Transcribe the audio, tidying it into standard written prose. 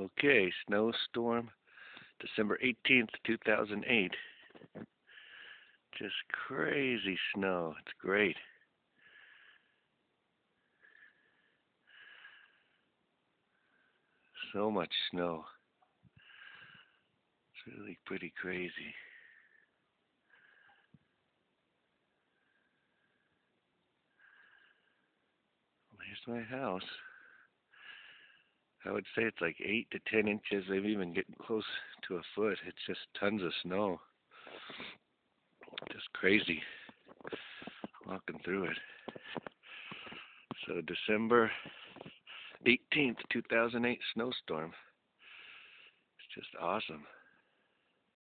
Okay, SnowStorm, December 18th, 2008. Just crazy snow. It's great. So much snow. It's really pretty crazy. Here's my house. I would say it's like 8 to 10 inches. They've even getting close to a foot. It's just tons of snow. Just crazy walking through it. So December 18th, 2008 snowstorm. It's just awesome.